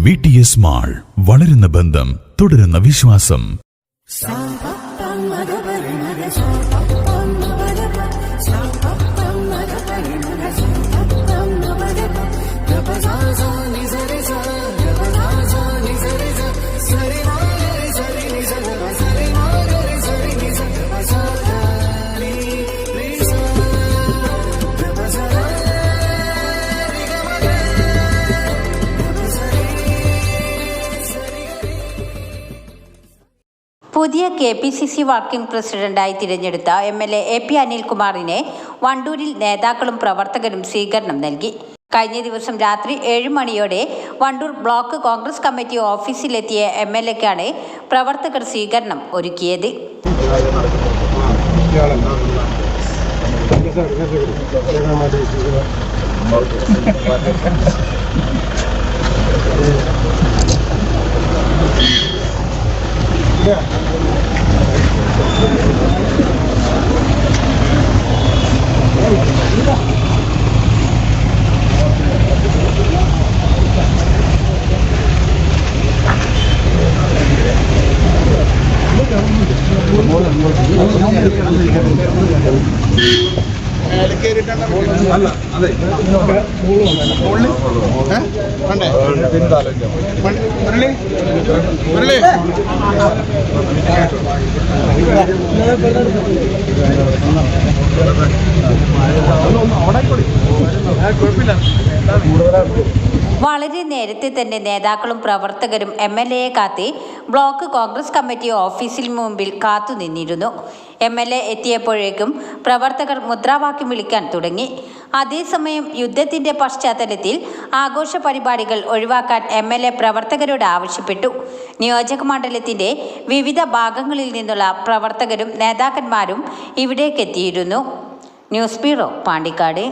VTS mall, വളരുന്ന ബന്ധം, തുടരുന്ന വിശ്വാസം. പുതിയ KPCC വർക്കിംഗ് പ്രസിഡന്റായി തിരഞ്ഞെടുത്ത MLA AP അനിൽകുമാറിനെ വണ്ടൂരിൽ നേതാക്കളും പ്രവർത്തകരും സ്വീകരണം നൽകി. കഴിഞ്ഞ ദിവസം രാത്രി 7 മണിയോടെ വണ്ടൂർ ബ്ലോക്ക് കോൺഗ്രസ് കമ്മിറ്റി ഓഫീസിലെത്തിയ MLAക്കാണ് പ്രവർത്തകർ സ്വീകരണം ഒരുക്കിയത്. വളരെ നേരത്തെ തന്നെ നേതാക്കളും പ്രവർത്തകരും MLAയെ കാത്തി ബ്ലോക്ക് കോൺഗ്രസ് കമ്മിറ്റി ഓഫീസിന് മുമ്പിൽ കാത്തുനിന്നിരുന്നു. MLA എത്തിയപ്പോഴേക്കും പ്രവർത്തകർ മുദ്രാവാക്യം വിളിക്കാൻ തുടങ്ങി. അതേസമയം യുദ്ധത്തിന്റെ പശ്ചാത്തലത്തിൽ ആഘോഷ പരിപാടികൾ ഒഴിവാക്കാൻ MLA പ്രവർത്തകരോട് ആവശ്യപ്പെട്ടു. നിയോജക മണ്ഡലത്തിന്റെ വിവിധ ഭാഗങ്ങളിൽ നിന്നുള്ള പ്രവർത്തകരും നേതാക്കന്മാരും ഇവിടേക്കെത്തിയിരുന്നു. News bureau, Pandikkad.